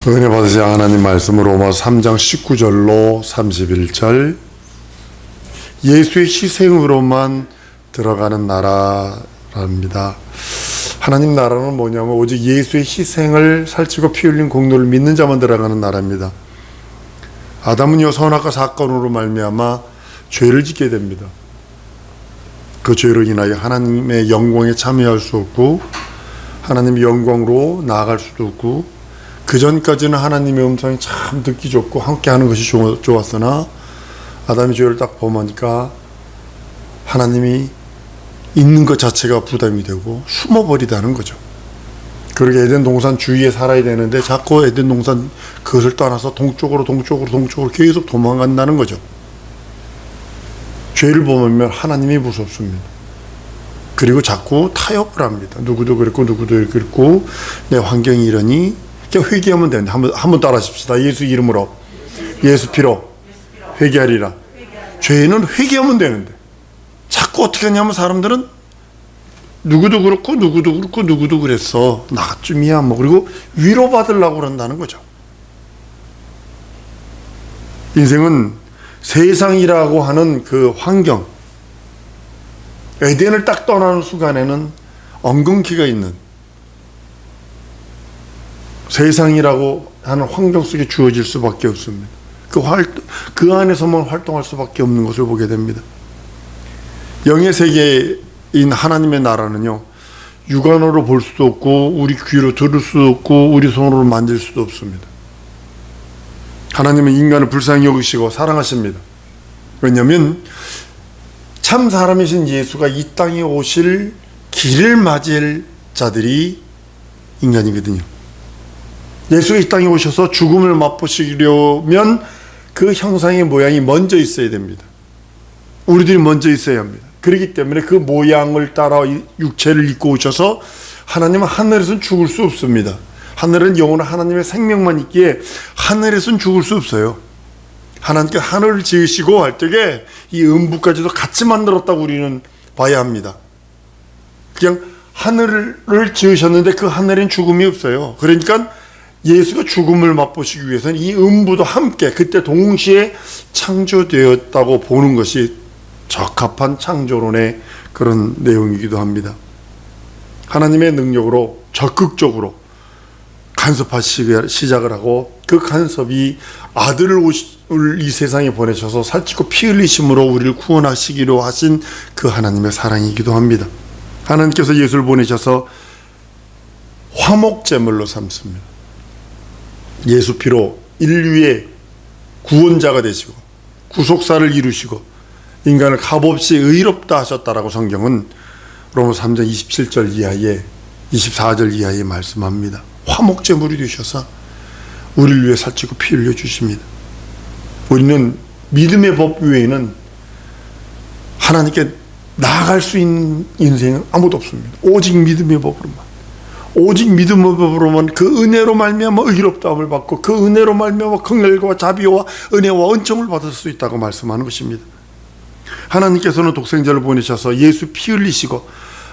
은혜 받으실 하나님 말씀은 로마서 3장 19절로 31절. 예수의 희생으로만 들어가는 나라랍니다. 하나님 나라는 뭐냐면 오직 예수의 희생을 살찌고 피 흘린 공로를 믿는 자만 들어가는 나라입니다. 아담은요 선악과 사건으로 말미암아 죄를 짓게 됩니다. 그 죄로 인하여 하나님의 영광에 참여할 수 없고 하나님의 영광으로 나아갈 수도 없고, 그 전까지는 하나님의 음성이 참 듣기 좋고 함께하는 것이 좋았으나 아담이 죄를 딱 범하니까 하나님이 있는 것 자체가 부담이 되고 숨어버리다는 거죠. 그렇게 에덴 동산 주위에 살아야 되는데 자꾸 에덴 동산 그것을 떠나서 동쪽으로 계속 도망간다는 거죠. 죄를 범하면 하나님이 무섭습니다. 그리고 자꾸 타협을 합니다. 누구도 그랬고 내 환경이 이러니 그냥 회개하면 되는데 한번 따라 하십시다. 예수 이름으로 예수 피로 회개하리라. 죄는 회개하면 되는데 자꾸 어떻게 하냐면 사람들은 누구도 그랬어, 나쯤이야 뭐, 그리고 위로받으려고 그런다는 거죠. 인생은 세상이라고 하는 그 환경, 에덴을 딱 떠나는 순간에는 엉겅퀴가 있는 세상이라고 하는 환경 속에 주어질 수밖에 없습니다. 그 안에서만 활동할 수밖에 없는 것을 보게 됩니다. 영의 세계인 하나님의 나라는요, 육안으로 볼 수도 없고 우리 귀로 들을 수도 없고 우리 손으로 만질 수도 없습니다. 하나님은 인간을 불쌍히 여기시고 사랑하십니다. 왜냐하면 참 사람이신 예수가 이 땅에 오실 길을 맞이할 자들이 인간이거든요. 예수가 이 땅에 오셔서 죽음을 맛보시려면 그 형상의 모양이 먼저 있어야 됩니다. 우리들이 먼저 있어야 합니다. 그렇기 때문에 그 모양을 따라 육체를 입고 오셔서, 하나님은 하늘에서는 죽을 수 없습니다. 하늘은 영원한 하나님의 생명만 있기에 하늘에서는 죽을 수 없어요. 하나님께 하늘을 지으시고 할 때에 이 음부까지도 같이 만들었다고 우리는 봐야 합니다. 그냥 하늘을 지으셨는데 그 하늘엔 죽음이 없어요. 그러니까 예수가 죽음을 맛보시기 위해서는 이 음부도 함께 그때 동시에 창조되었다고 보는 것이 적합한 창조론의 그런 내용이기도 합니다. 하나님의 능력으로 적극적으로 간섭하시기 시작을 하고, 그 간섭이 아들을 이 세상에 보내셔서 살찌고 피 흘리심으로 우리를 구원하시기로 하신 그 하나님의 사랑이기도 합니다. 하나님께서 예수를 보내셔서 화목제물로 삼습니다. 예수 피로 인류의 구원자가 되시고 구속사를 이루시고 인간을 값없이 의롭다 하셨다라고 성경은 로마서 3장 27절 이하에 24절 이하에 말씀합니다. 화목제물이 되셔서 우리를 위해 살찌고 피 흘려 주십니다. 우리는 믿음의 법 외에는 하나님께 나아갈 수 있는 인생은 아무도 없습니다. 오직 믿음의 법으로만, 오직 믿음의 법으로만 그 은혜로 말미암아 의롭다함을 받고 그 은혜로 말미암아 긍휼과 자비와 은혜와 은총을 받을 수 있다고 말씀하는 것입니다. 하나님께서는 독생자를 보내셔서 예수 피 흘리시고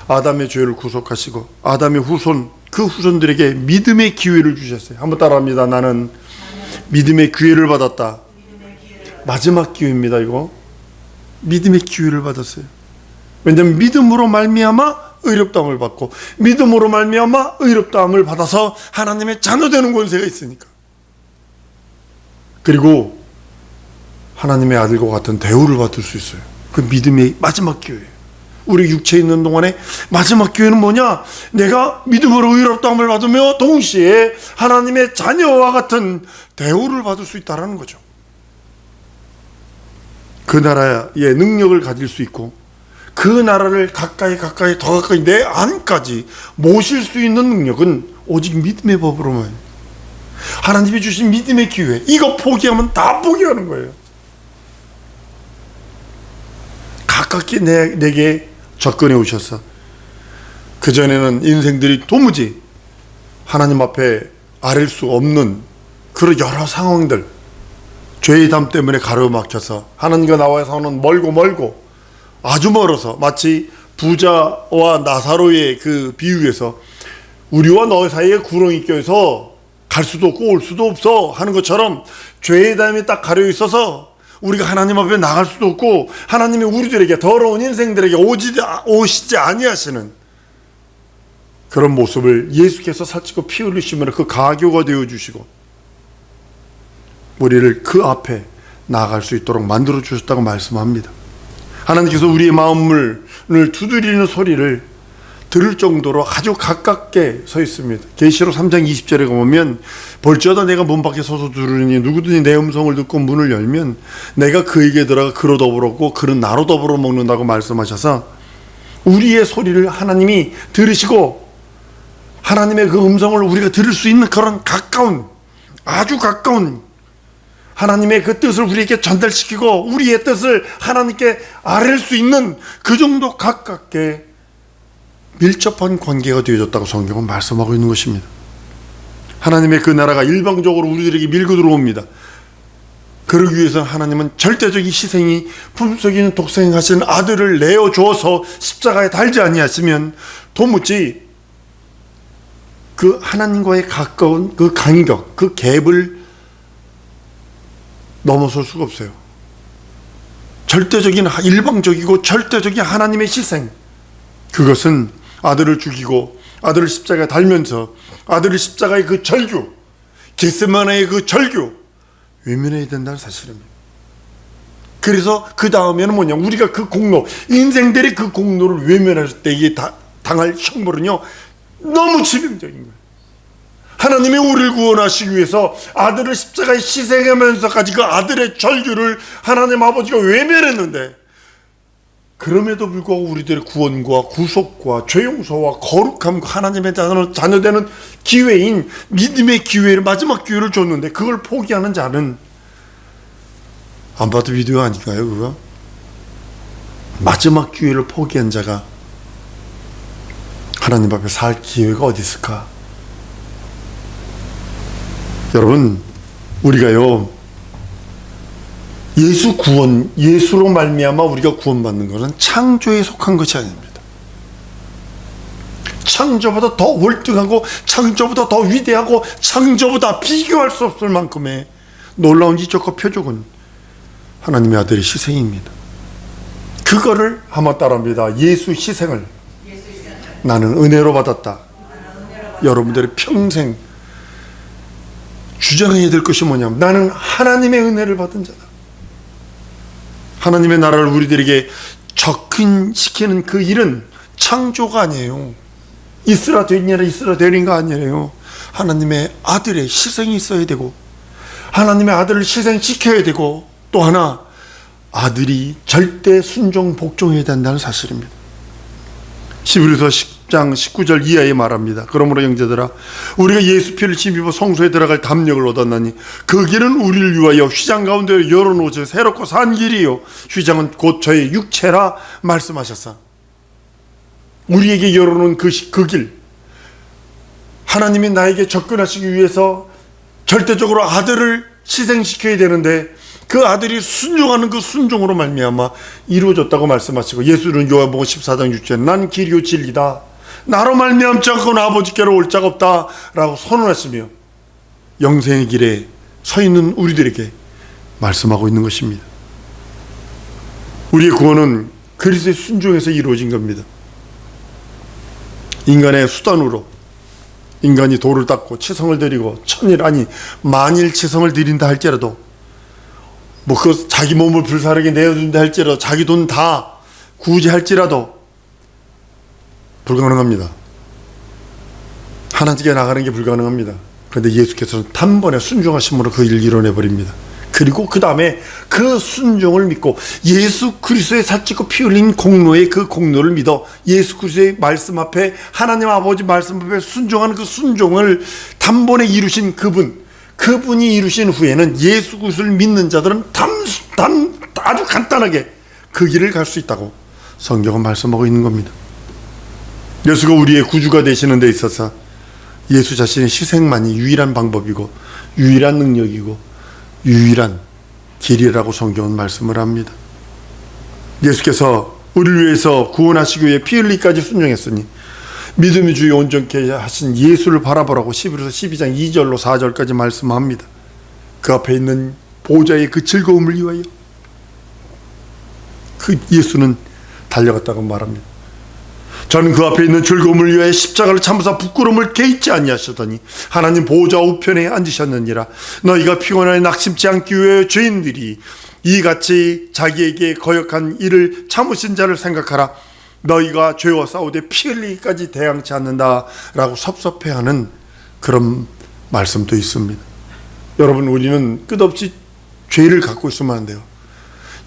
아담의 죄를 구속하시고 아담의 후손, 그 후손들에게 믿음의 기회를 주셨어요. 한번 따라합니다. 나는 믿음의 기회를 받았다. 마지막 기회입니다. 이거 믿음의 기회를 받았어요. 왜냐하면 믿음으로 말미암아 의롭다함을 받고 믿음으로 말미암아 의롭다함을 받아서 하나님의 자녀 되는 권세가 있으니까. 그리고 하나님의 아들과 같은 대우를 받을 수 있어요. 그 믿음의 마지막 기회예요. 우리 육체에 있는 동안에 마지막 기회는 뭐냐? 내가 믿음으로 의롭다함을 받으며 동시에 하나님의 자녀와 같은 대우를 받을 수 있다는 거죠. 그 나라의 능력을 가질 수 있고 그 나라를 가까이 더 가까이 내 안까지 모실 수 있는 능력은 오직 믿음의 법으로만, 하나님이 주신 믿음의 기회, 이거 포기하면 다 포기하는 거예요. 가깝게 내게 접근해 오셔서, 그전에는 인생들이 도무지 하나님 앞에 아릴 수 없는 그런 여러 상황들, 죄의 담 때문에 가로막혀서 하나님과 나와의 상황은 멀고 아주 멀어서, 마치 부자와 나사로의 그 비유에서 우리와 너 사이에 구렁이 껴서 갈 수도 없고 올 수도 없어 하는 것처럼 죄의 담이 딱 가려 있어서 우리가 하나님 앞에 나갈 수도 없고 하나님이 우리들에게 더러운 인생들에게 오시지 아니하시는 그런 모습을 예수께서 살찌고 피 흘리시면 그 가교가 되어주시고 우리를 그 앞에 나아갈 수 있도록 만들어 주셨다고 말씀합니다. 하나님께서 우리의 마음을 두드리는 소리를 들을 정도로 아주 가깝게 서 있습니다. 계시록 3장 20절에 보면 볼지어다 내가 문 밖에 서서 두드리니 누구든지 내 음성을 듣고 문을 열면 내가 그에게 들어가 그로 더불었고 그는 나로 더불어 먹는다고 말씀하셔서 우리의 소리를 하나님이 들으시고 하나님의 그 음성을 우리가 들을 수 있는 그런 가까운, 아주 가까운 하나님의 그 뜻을 우리에게 전달시키고 우리의 뜻을 하나님께 아뢰 수 있는 그 정도 가깝게 밀접한 관계가 되어졌다고 성경은 말씀하고 있는 것입니다. 하나님의 그 나라가 일방적으로 우리들에게 밀고 들어옵니다. 그러기 위해서 하나님은 절대적인 희생이 품속에 있는 독생하신 아들을 내어주어서 십자가에 달지 아니하시면 도무지 그 하나님과의 가까운 그 간격, 그 갭을 넘어설 수가 없어요. 절대적인 일방적이고 절대적인 하나님의 희생, 그것은 아들을 죽이고 아들을 십자가에 달면서 아들을 십자가의 그 절규, 겟세마네의 그 절규 외면해야 된다는 사실입니다. 그래서 그 다음에는 뭐냐, 우리가 그 공로, 인생들이 그 공로를 외면할 때 이게 당할 형벌은요 너무 치명적인 거예요. 하나님이 우리를 구원하시기 위해서 아들을 십자가에 희생하면서까지 그 아들의 절규를 하나님 아버지가 외면했는데, 그럼에도 불구하고 우리들의 구원과 구속과 죄 용서와 거룩함과 하나님의 자녀되는 기회인 믿음의 기회를, 마지막 기회를 줬는데 그걸 포기하는 자는, 안 봐도 비디오 아닌가요 그거? 마지막 기회를 포기한 자가 하나님 앞에 살 기회가 어디 있을까? 여러분, 우리가요 예수 구원, 예수로 말미암아 우리가 구원받는 것은 창조에 속한 것이 아닙니다. 창조보다 더 월등하고 창조보다 더 위대하고 창조보다 비교할 수 없을 만큼의 놀라운 이적과 표적은 하나님의 아들의 희생입니다. 그거를 한번 따라합니다. 예수 희생을 나는 은혜로 받았다. 여러분들의 평생 주장해야 될 것이 뭐냐면, 나는 하나님의 은혜를 받은 자다. 하나님의 나라를 우리들에게 접근시키는 그 일은 창조가 아니에요. 있으라 되니라 있으라 되린가 아니에요. 하나님의 아들의 희생이 있어야 되고, 하나님의 아들을 희생시켜야 되고, 또 하나 아들이 절대 순종 복종해야 된다는 사실입니다. 히브리서 10장 19절 이하에 말합니다. 그러므로 형제들아, 우리가 예수 피를 힘입어 성소에 들어갈 담력을 얻었나니 그 길은 우리를 위하여 휘장 가운데 열어놓으신 새롭고 산 길이요 휘장은 곧 저의 육체라 말씀하셨사. 우리에게 열어놓은 그 길, 하나님이 나에게 접근하시기 위해서 절대적으로 아들을 희생시켜야 되는데 그 아들이 순종하는 그 순종으로 말미암아 이루어졌다고 말씀하시고, 예수는 요한복음 14장 6절에 난 길이요 진리다, 나로 말미암지 않고는 아버지께로 올 자가 없다 라고 선언하시며 영생의 길에 서 있는 우리들에게 말씀하고 있는 것입니다. 우리의 구원은 그리스도의 순종에서 이루어진 겁니다. 인간의 수단으로 인간이 돌을 닦고 치성을 드리고 천일 아니 만일 치성을 드린다 할지라도, 뭐 그 자기 몸을 불사르게 내어준다 할지라도, 자기 돈 다 구제할지라도 불가능합니다. 하나님께 나가는 게 불가능합니다. 그런데 예수께서는 단번에 순종하심으로 그 일을 이뤄내버립니다. 그리고 그 다음에 그 순종을 믿고 예수 그리스도의 살찌고 피 흘린 공로의 그 공로를 믿어 예수 그리스도의 말씀 앞에, 하나님 아버지 말씀 앞에 순종하는 그 순종을 단번에 이루신 그분이 이루신 후에는 예수 그리스도를 믿는 자들은 아주 간단하게 그 길을 갈 수 있다고 성경은 말씀하고 있는 겁니다. 예수가 우리의 구주가 되시는 데 있어서 예수 자신의 희생만이 유일한 방법이고 유일한 능력이고 유일한 길이라고 성경은 말씀을 합니다. 예수께서 우리를 위해서 구원하시기 위해 피 흘리기까지 순종했으니 믿음의 주에 온전케 하신 예수를 바라보라고 11에서 12장 2절로 4절까지 말씀합니다. 그 앞에 있는 보좌의 그 즐거움을 위하여 그 예수는 달려갔다고 말합니다. 저는 그 앞에 있는 즐거움을 위하여 십자가를 참으사 부끄러움을 개의치 아니하시더니 하나님 보좌 우편에 앉으셨느니라. 너희가 피곤하여 낙심치 않기 위하여 죄인들이 이같이 자기에게 거역한 일을 참으신 자를 생각하라. 너희가 죄와 싸우되 피 흘리기까지 대항치 않는다 라고 섭섭해하는 그런 말씀도 있습니다. 여러분, 우리는 끝없이 죄를 갖고 있으면 안 돼요.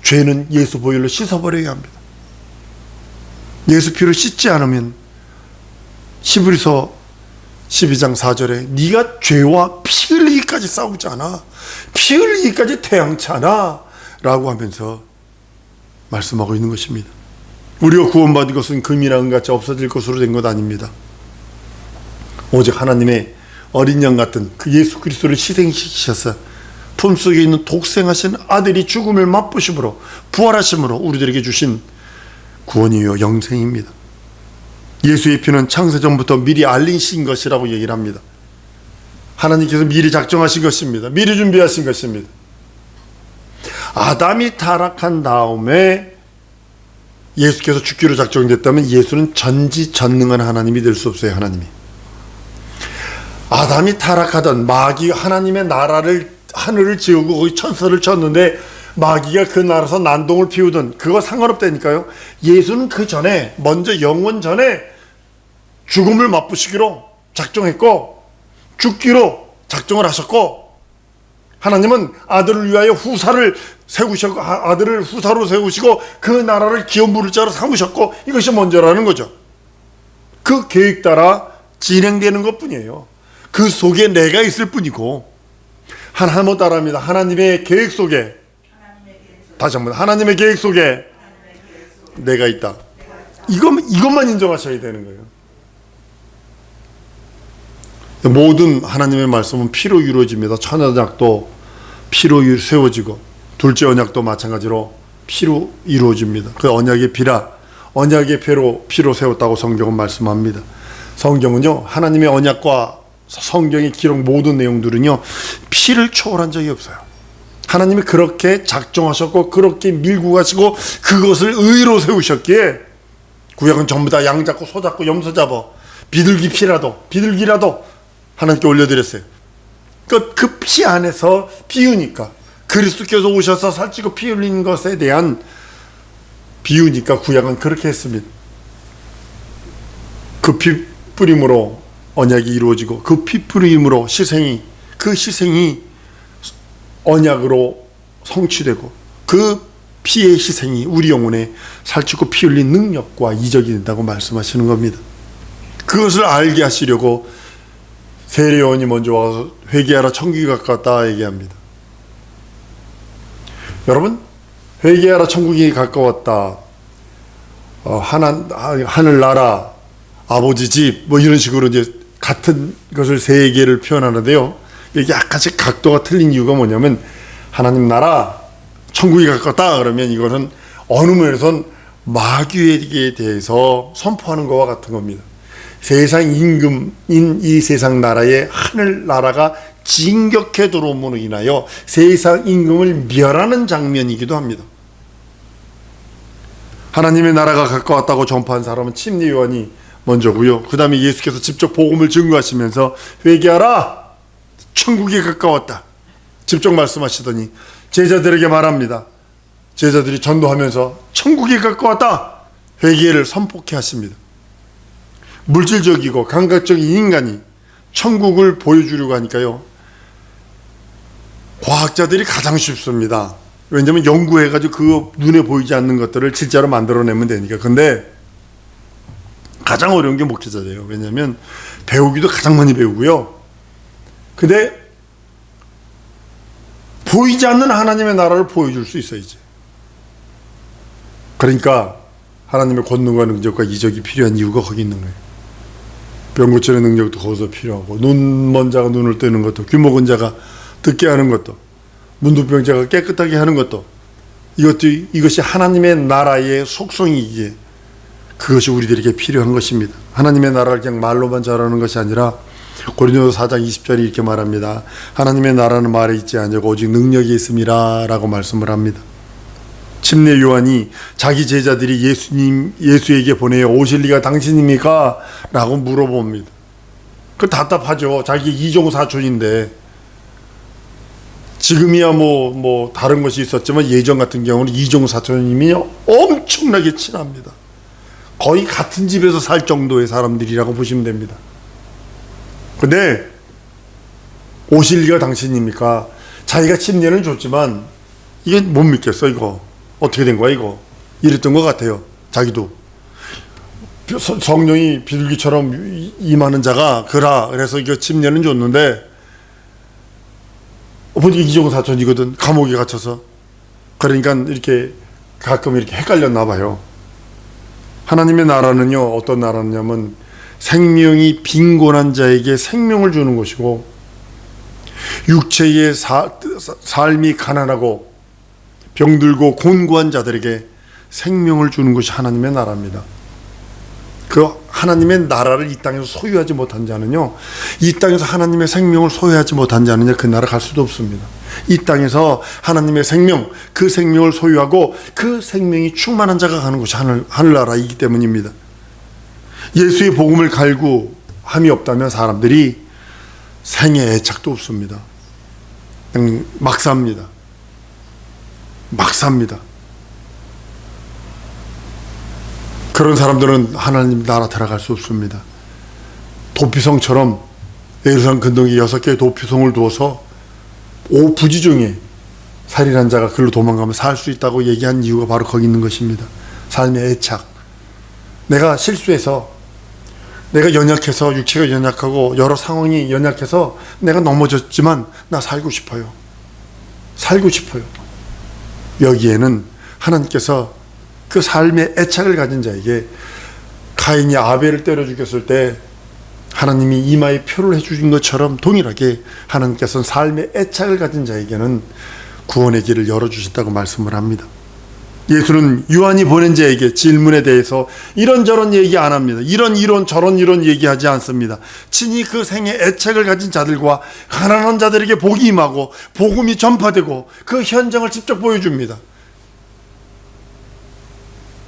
죄는 예수 보혈로 씻어버려야 합니다. 예수 피로 씻지 않으면 히브리서 12장 4절에 네가 죄와 피 흘리기까지 싸우지 않아, 피 흘리기까지 대항치 않아 라고 하면서 말씀하고 있는 것입니다. 우리가 구원받은 것은 금이나 은같이 없어질 것으로 된 것 아닙니다. 오직 하나님의 어린 양 같은 그 예수 그리스도를 희생시키셔서 품속에 있는 독생하신 아들이 죽음을 맛보심으로 부활하심으로 우리들에게 주신 구원이요 영생입니다. 예수의 피는 창세전부터 미리 알리신 것이라고 얘기를 합니다. 하나님께서 미리 작정하신 것입니다. 미리 준비하신 것입니다. 아담이 타락한 다음에 예수께서 죽기로 작정됐다면 예수는 전지전능한 하나님이 될 수 없어요. 하나님이 아담이 타락하던 마귀 하나님의 나라를 하늘을 지우고 거기 천사를 쳤는데 마귀가 그 나라에서 난동을 피우던 그거 상관없다니까요. 예수는 그 전에 먼저 영원 전에 죽음을 맛보시기로 작정했고 죽기로 작정을 하셨고, 하나님은 아들을 위하여 후사를 세우셨고 아들을 후사로 세우시고 그 나라를 기업 물을 자로 삼으셨고, 이것이 먼저라는 거죠. 그 계획 따라 진행되는 것뿐이에요. 그 속에 내가 있을 뿐이고, 하나님은 따라합니다. 하나님의 계획 속에, 다시 한번 하나님의 계획 속에 내가 있다. 이것만 인정하셔야 되는 거예요. 모든 하나님의 말씀은 피로 이루어집니다. 첫 언약도 피로 세워지고 둘째 언약도 마찬가지로 피로 이루어집니다. 그 언약의 피라, 언약의 피로 세웠다고 성경은 말씀합니다. 성경은요, 하나님의 언약과 성경의 기록 모든 내용들은요 피를 초월한 적이 없어요. 하나님이 그렇게 작정하셨고 그렇게 밀고 가시고 그것을 의로 세우셨기에 구약은 전부 다 양 잡고 소 잡고 염소 잡아 비둘기라도 하나님께 올려드렸어요. 그 피 안에서 비우니까, 그리스도께서 오셔서 살찌고 피 흘린 것에 대한 비우니까 구약은 그렇게 했습니다. 그 피 뿌림으로 언약이 이루어지고 그 피 뿌림으로 그 희생이 언약으로 성취되고 그 피의 희생이 우리 영혼에 살찌고 피 흘린 능력과 이적이 된다고 말씀하시는 겁니다. 그것을 알게 하시려고 세례요한이 먼저 와서 회개하라 천국이 가까웠다 얘기합니다. 여러분, 회개하라 천국이 가까웠다, 하늘나라, 아버지 집, 뭐 이런 식으로 이제 같은 것을 세 개를 표현하는데요, 이게 약간씩 각도가 틀린 이유가 뭐냐면, 하나님 나라 천국이 가까웠다 그러면 이거는 어느 면에선 마귀에게 대해서 선포하는 것과 같은 겁니다. 세상 임금인 이 세상 나라에 하늘 나라가 진격해 들어옴으로 인하여 세상 임금을 멸하는 장면이기도 합니다. 하나님의 나라가 가까웠다고 전파한 사람은 침례 요한이 먼저고요. 그 다음에 예수께서 직접 복음을 증거하시면서 회개하라 천국이 가까웠다 직접 말씀하시더니 제자들에게 말합니다. 제자들이 전도하면서 천국이 가까웠다 회개를 선포케 하십니다. 물질적이고 감각적인 인간이 천국을 보여주려고 하니까요, 과학자들이 가장 쉽습니다. 왜냐하면 연구해가지고 그 눈에 보이지 않는 것들을 진짜로 만들어내면 되니까. 근데 가장 어려운 게 목회자예요. 왜냐하면 배우기도 가장 많이 배우고요, 근데 보이지 않는 하나님의 나라를 보여줄 수 있어야지. 그러니까 하나님의 권능과 능력과 이적이 필요한 이유가 거기 있는 거예요. 병 고치는 능력도 거기서 필요하고, 눈 먼 자가 눈을 뜨는 것도, 귀 먹은 자가 듣게 하는 것도, 문둥병자가 깨끗하게 하는 것도, 이것이 하나님의 나라의 속성이기에 그것이 우리들에게 필요한 것입니다. 하나님의 나라를 그냥 말로만 전하는 것이 아니라 고린도서 4장 20절이 이렇게 말합니다. 하나님의 나라는 말에 있지 아니고 오직 능력이 있음이라 라고 말씀을 합니다. 침례 요한이 자기 제자들이 예수에게 보내어 오실 리가 당신입니까? 라고 물어봅니다. 그 답답하죠. 자기 이종 사촌인데. 지금이야 뭐 다른 것이 있었지만 예전 같은 경우는 이종 사촌님이 엄청나게 친합니다. 거의 같은 집에서 살 정도의 사람들이라고 보시면 됩니다. 근데 오실 리가 당신입니까? 자기가 침례는 줬지만 이게 못 믿겠어. 이거 어떻게 된 거야 이거? 이랬던 것 같아요. 자기도 성령이 비둘기처럼 임하는 자가 그라 그래서 이거 침례는 줬는데 보니까 이종 사촌이거든. 감옥에 갇혀서. 그러니까 이렇게 가끔 이렇게 헷갈렸나 봐요. 하나님의 나라는요, 어떤 나라냐면 생명이 빈곤한 자에게 생명을 주는 것이고, 육체의 삶이 가난하고 병들고 곤고한 자들에게 생명을 주는 것이 하나님의 나라입니다. 그 하나님의 나라를 이 땅에서 소유하지 못한 자는요, 이 땅에서 하나님의 생명을 소유하지 못한 자는요, 그 나라 갈 수도 없습니다. 이 땅에서 하나님의 생명, 그 생명을 소유하고 그 생명이 충만한 자가 가는 곳이 하늘나라이기 때문입니다. 예수의 복음을 갈구함이 없다면 사람들이 생에 애착도 없습니다. 그냥 막 삽니다. 막 삽니다. 그런 사람들은 하나님 나라 들어갈 수 없습니다. 도피성처럼 예루살렘 근동에 6개의 도피성을 두어서 오부지 중에 살인한 자가 그걸로 도망가면 살 수 있다고 얘기한 이유가 바로 거기 있는 것입니다. 삶의 애착. 내가 실수해서, 내가 연약해서, 육체가 연약하고 여러 상황이 연약해서 내가 넘어졌지만 나 살고 싶어요. 살고 싶어요. 여기에는 하나님께서 그 삶의 애착을 가진 자에게, 가인이 아벨을 때려 죽였을 때 하나님이 이마에 표를 해주신 것처럼 동일하게 하나님께서는 삶의 애착을 가진 자에게는 구원의 길을 열어주신다고 말씀을 합니다. 예수는 요한이 보낸 자에게 질문에 대해서 이런저런 얘기 안 합니다. 이런 이론 저런 이론 얘기하지 않습니다. 친히 그 생에 애착을 가진 자들과 가난한 자들에게 복이 임하고 복음이 전파되고 그 현장을 직접 보여줍니다.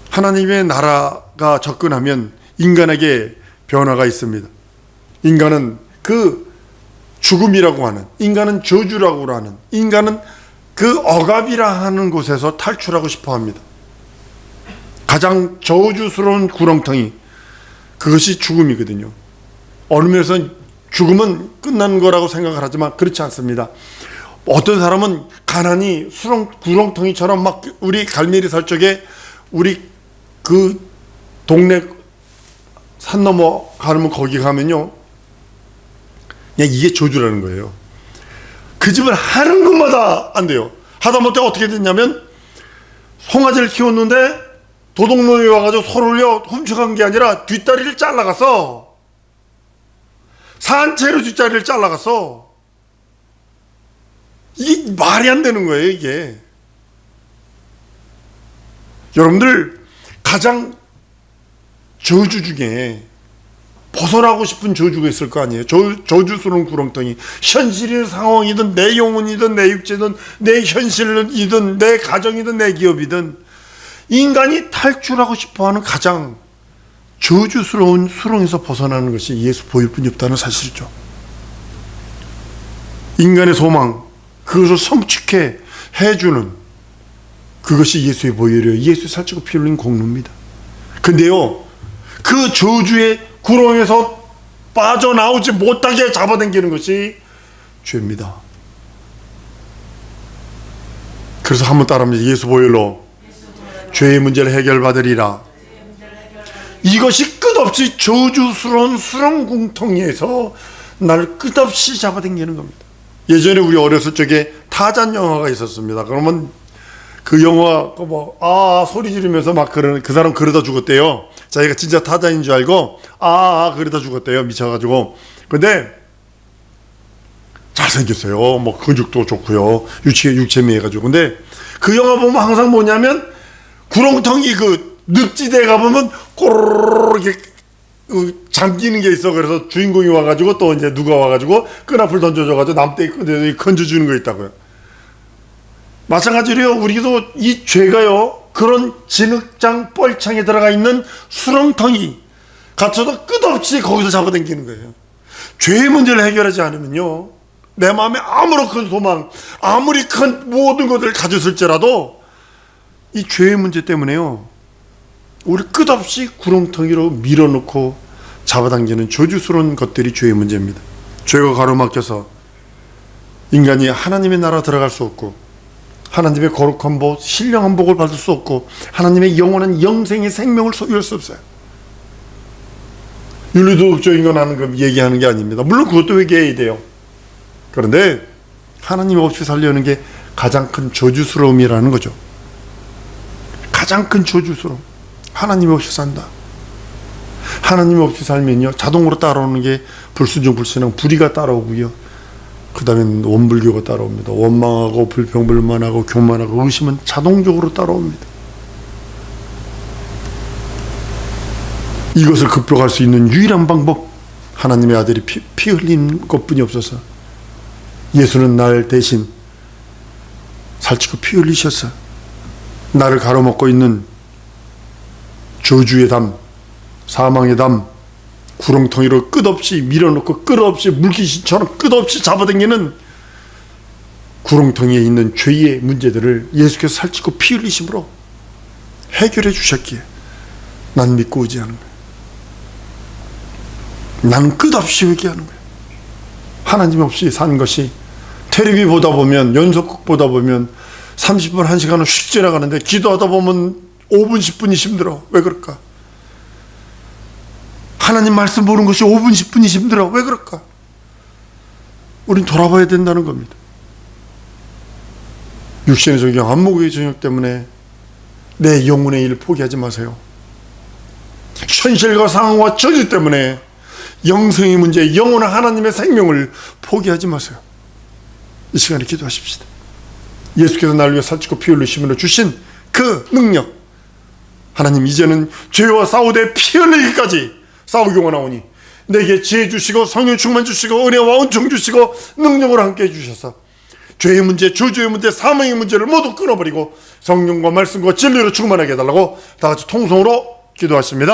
하나님의 나라가 접근하면 인간에게 변화가 있습니다. 인간은 그 죽음이라고 하는, 인간은 저주라고 하는, 인간은 그 억압이라 하는 곳에서 탈출하고 싶어 합니다. 가장 저주스러운 구렁텅이, 그것이 죽음이거든요. 어느 면에서는 죽음은 끝난 거라고 생각을 하지만 그렇지 않습니다. 어떤 사람은 가난이 구렁텅이처럼 막, 우리 갈매리 살 적에 우리 그 동네 산 넘어 가면 거기 가면요, 그냥 이게 저주라는 거예요. 그 집을 하는 것마다 안 돼요. 하다못해 어떻게 됐냐면, 송아지를 키웠는데 도둑놈이 와가지고 소를 훔쳐간 게 아니라 뒷다리를 잘라갔어. 산채로 뒷다리를 잘라갔어. 이게 말이 안 되는 거예요, 이게. 여러분들, 가장 저주 중에 벗어나고 싶은 저주가 있을 거 아니에요. 저주스러운 구렁텅이. 현실이든 상황이든 내 영혼이든 내 육체든 내 현실이든 내 가정이든 내 기업이든 인간이 탈출하고 싶어하는 가장 저주스러운 수렁에서 벗어나는 것이 예수 보일 뿐이 없다는 사실이죠. 인간의 소망, 그것을 성취케 해주는 그것이 예수의 보혈이에요. 예수의 살찌고 피 흘린 공로입니다. 근데요, 그 저주의 구렁에서 빠져나오지 못하게 잡아당기는 것이 죄입니다. 그래서 한번 따라합니다. 예수 보혈로 죄의 문제를 해결받으리라. 이것이 끝없이 저주스러운 수렁궁텅이에서 나를 끝없이 잡아당기는 겁니다. 예전에 우리 어렸을 적에 타잔 영화가 있었습니다. 그러면 그 영화 소리 지르면서 막 그 사람 그러다 죽었대요. 자기가 진짜 타잔인 줄 알고 그러다 죽었대요. 미쳐가지고. 근데 잘생겼어요. 뭐 근육도 좋고요. 육체미해가지고. 근데 그 영화 보면 항상 뭐냐면 구렁텅이 그 늪지대에 가보면 꼬르르 이렇게 잠기는 게 있어. 그래서 주인공이 와가지고 또 이제 누가 와가지고 끈앞을 던져줘가지고 남대기 건져주는 거 있다고요. 마찬가지로요, 우리도 이 죄가요, 그런 진흙장 뻘창에 들어가 있는 수렁텅이 갇혀도 끝없이 거기서 잡아당기는 거예요. 죄의 문제를 해결하지 않으면요, 내 마음에 아무런 큰 소망, 아무리 큰 모든 것을 가졌을지라도 이 죄의 문제 때문에요, 우리 끝없이 구렁텅이로 밀어넣고 잡아당기는 저주스러운 것들이 죄의 문제입니다. 죄가 가로막혀서 인간이 하나님의 나라 들어갈 수 없고, 하나님의 거룩한 복, 신령한 복을 받을 수 없고, 하나님의 영원한 영생의 생명을 소유할 수 없어요. 윤리도덕적인 건 하는 거 얘기하는 게 아닙니다. 물론 그것도 회개해야 돼요. 그런데 하나님 없이 살려는 게 가장 큰 저주스러움이라는 거죠. 가장 큰 저주스러움. 하나님 없이 산다. 하나님 없이 살면요, 자동으로 따라오는 게 불순종, 불신앙, 불의가 따라오고요, 그 다음에 원불교가 따라옵니다. 원망하고 불평불만하고 교만하고 의심은 자동적으로 따라옵니다. 이것을 극복할 수 있는 유일한 방법, 하나님의 아들이 피 흘린 것뿐이 없어서 예수는 날 대신 살찌고 피 흘리셔서 나를 가로막고 있는 저주의 담, 사망의 담, 구렁텅이로 끝없이 밀어넣고 끝없이 물귀신처럼 끝없이 잡아당기는 구렁텅이에 있는 죄의 문제들을 예수께서 살찌고 피 흘리심으로 해결해 주셨기에 난 믿고 의지하는 거예요. 나는 끝없이 회개하는 거예요. 하나님 없이 산 것이, 텔레비 보다 보면, 연속극 보다 보면 30분, 1시간은 휙 지나가는데 기도하다 보면 5분, 10분이 힘들어. 왜 그럴까? 하나님 말씀 보는 것이 5분, 10분이 힘들어. 왜 그럴까? 우린 돌아봐야 된다는 겁니다. 육신의 저녁, 안목의 저녁 때문에 내 영혼의 일을 포기하지 마세요. 현실과 상황과 저주 때문에 영생의 문제, 영원한 하나님의 생명을 포기하지 마세요. 이 시간에 기도하십시다. 예수께서 나를 위해 살찌고 피 흘리심으로 주신 그 능력, 하나님 이제는 죄와 싸우되 피 흘리기까지 싸우기 원하오니 내게 지혜 주시고 성령 충만 주시고 은혜와 은총 주시고 능력을 함께 해주셔서 죄의 문제, 저주의 문제, 사망의 문제를 모두 끊어버리고 성령과 말씀과 진리로 충만하게 해달라고 다 같이 통성으로 기도하십니다.